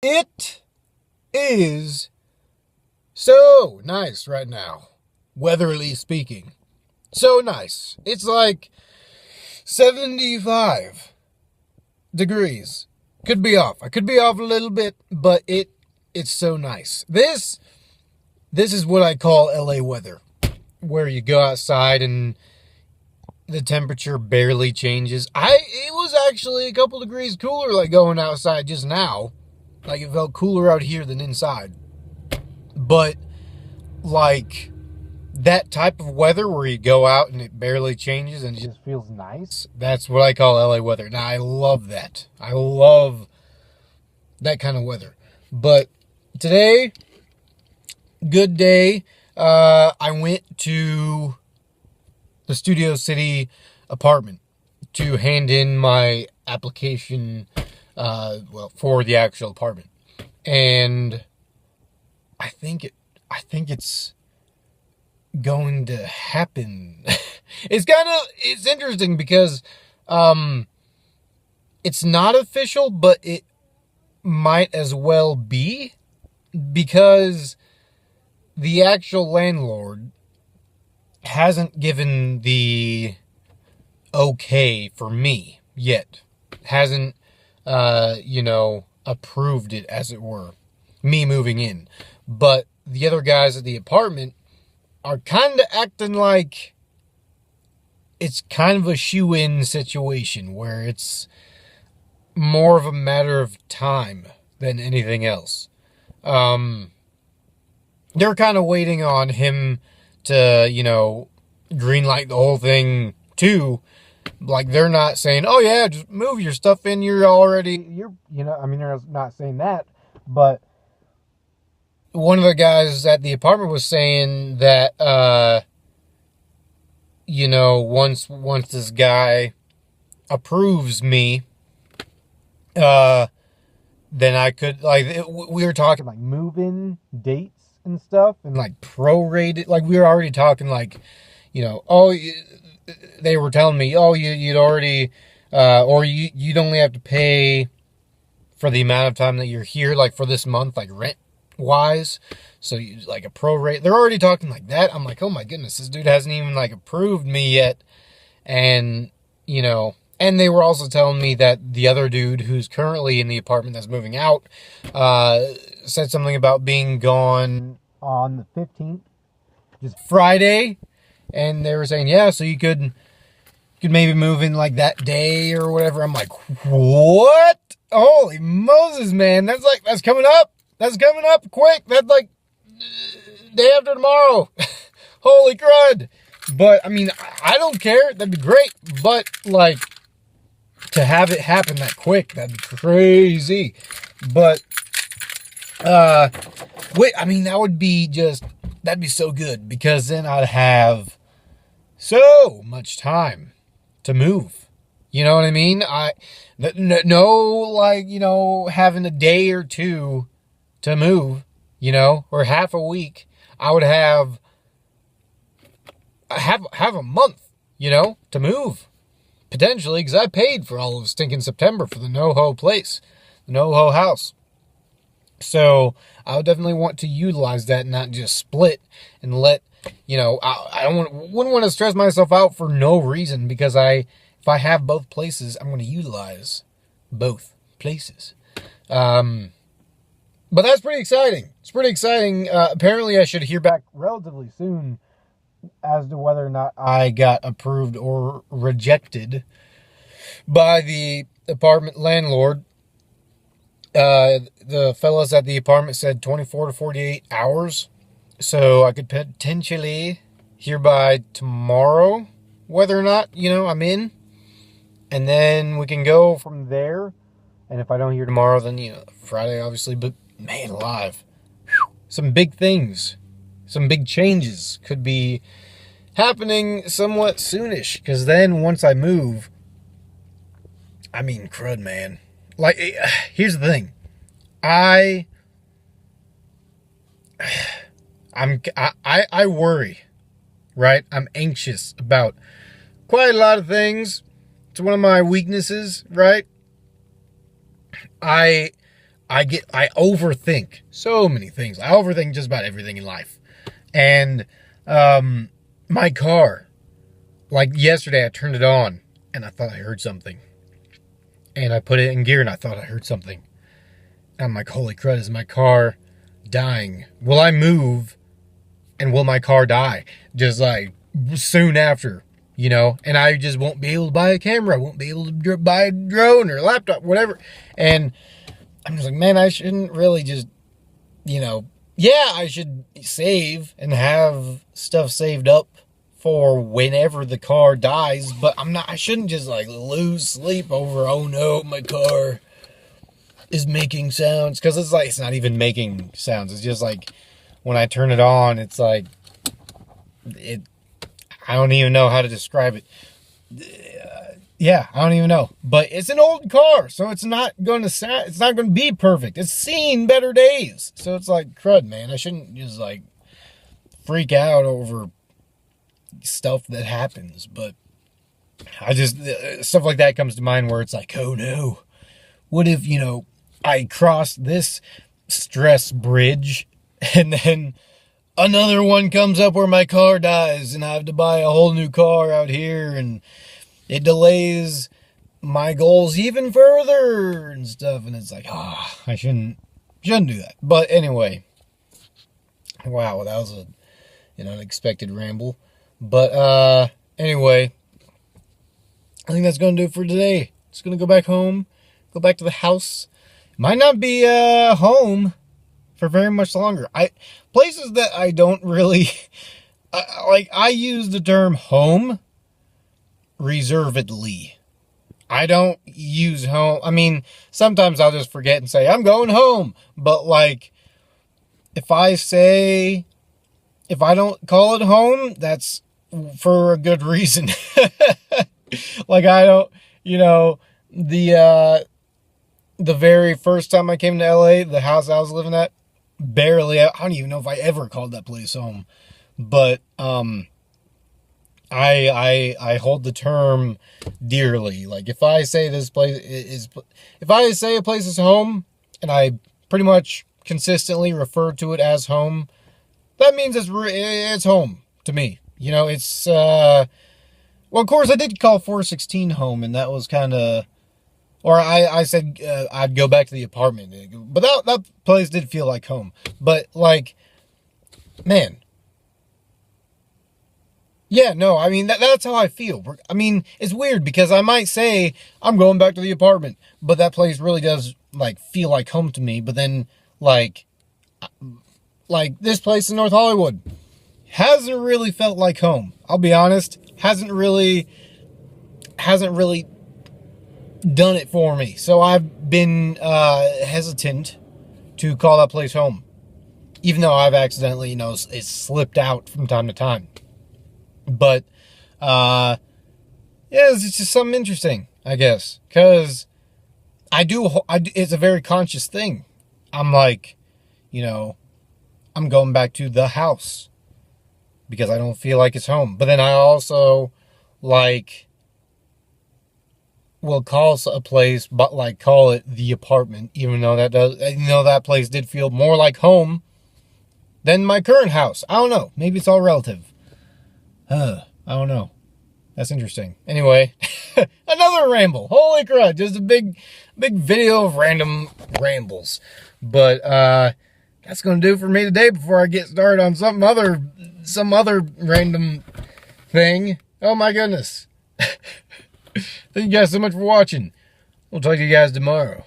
It is so nice right now, weatherly speaking. So nice. It's like 75 degrees. Could be off. I could be off a little bit, but it's so nice. This is what I call LA weather, where you go outside and the temperature barely changes. It was actually a couple degrees cooler like going outside just now. Like it felt cooler out here than inside. But like that type of weather where you go out and it barely changes and it just feels nice. That's what I call LA weather. Now I love that. I love that kind of weather. But today, good day. I went to the Studio City apartment to hand in my application, for the actual apartment. And I think it's going to happen. It's interesting because, it's not official, but it might as well be, because the actual landlord hasn't given the okay for me yet. Hasn't, approved it, as it were. Me moving in. But the other guys at the apartment are kind of acting like it's kind of a shoe-in situation where it's more of a matter of time than anything else. They're kind of waiting on him to, greenlight the whole thing too. Like, they're not saying, oh yeah, just move your stuff in. They're not saying that. But one of the guys at the apartment was saying that, once this guy approves me, then I could, we were talking like move-in dates and stuff, and like prorated, like we were already talking like, they were telling me, you'd already, or you'd only have to pay for the amount of time that you're here, like for this month, like rent wise. So you like a prorate. They're already talking like that. I'm like, oh my goodness, this dude hasn't even like approved me yet. And, and they were also telling me that the other dude who's currently in the apartment that's moving out, said something about being gone on the 15th, just Friday. And they were saying, yeah, so you could maybe move in like that day or whatever. I'm like, what? Holy Moses, man. That's coming up. That's coming up quick. That's like day after tomorrow. Holy crud. But I mean, I don't care. That'd be great. But like, to have it happen that quick, that'd be crazy. But, that'd be so good, because then I'd have so much time to move. You know what I mean? Having a day or two to move, or half a week. I would have a month, to move. Potentially, because I paid for all of stinking September for the NoHo place, the NoHo house. So I would definitely want to utilize that, and not just split and let, wouldn't want to stress myself out for no reason, because if I have both places, I'm going to utilize both places. But that's pretty exciting. It's pretty exciting. Apparently I should hear back relatively soon as to whether or not I got approved or rejected by the apartment landlord. The fellas at the apartment said 24 to 48 hours. So I could potentially hear by tomorrow whether or not, I'm in. And then we can go from there. And if I don't hear tomorrow, then, Friday, obviously. But, man alive. Whew. Some big things. Some big changes could be happening somewhat soonish. Because then, once I move, crud, man. Like, here's the thing. I worry, right? I'm anxious about quite a lot of things. It's one of my weaknesses, right? I I overthink so many things. I overthink just about everything in life. And my car, like yesterday, I turned it on and I thought I heard something. And I put it in gear and I thought I heard something. And I'm like, holy crud, is my car dying? Will I move and will my car die? Just like soon after, you know? And I just won't be able to buy a camera. I won't be able to buy a drone or a laptop, whatever. And I'm just like, man, I shouldn't really just, you know, yeah, I should save and have stuff saved up for whenever the car dies, but I shouldn't just like lose sleep over, oh no, my car is making sounds. Cause it's like, it's not even making sounds. It's just like when I turn it on, it's like, I don't even know how to describe it. Yeah, I don't even know. But it's an old car, so it's not going to be perfect. It's seen better days. So it's like, crud, man. I shouldn't just like freak out over stuff that happens. But I just, stuff like that comes to mind where it's like, oh no. What if, you know, I cross this stress bridge and then another one comes up where my car dies and I have to buy a whole new car out here and it delays my goals even further and stuff. And it's like, I shouldn't do that. But anyway, wow, that was an unexpected ramble. But anyway, I think that's going to do it for today. Just going to go back home, go back to the house. Might not be home for very much longer. Places that I don't really, I use the term home reservedly. I don't use home. I mean, sometimes I'll just forget and say, I'm going home. But like, if I don't call it home, that's for a good reason. Like I don't, you know, the very first time I came to LA, the house I was living at, barely, I don't even know if I ever called that place home. But, I hold the term dearly. Like if I say if I say a place is home and I pretty much consistently refer to it as home, that means it's home to me. You know, it's, well, of course I did call 416 home and that was kind of, or I said, I'd go back to the apartment, but that place did feel like home. But like, man, yeah, no, I mean, that's how I feel. I mean, it's weird because I might say I'm going back to the apartment, but that place really does like feel like home to me. But then like this place in North Hollywood hasn't really felt like home. I'll be honest, hasn't really done it for me. So I've been hesitant to call that place home, even though I've accidentally, you know, it's slipped out from time to time. But, yeah, it's just something interesting, I guess. Because it's a very conscious thing. I'm like, you know, I'm going back to the house because I don't feel like it's home. But then I also, like, will call a place, but, like, call it the apartment, even though that place did feel more like home than my current house. I don't know. Maybe it's all relative. I don't know. That's interesting. Anyway, another ramble. Holy crud. Just a big video of random rambles. But, that's going to do it for me today before I get started on some other random thing. Oh my goodness. Thank you guys so much for watching. We'll talk to you guys tomorrow.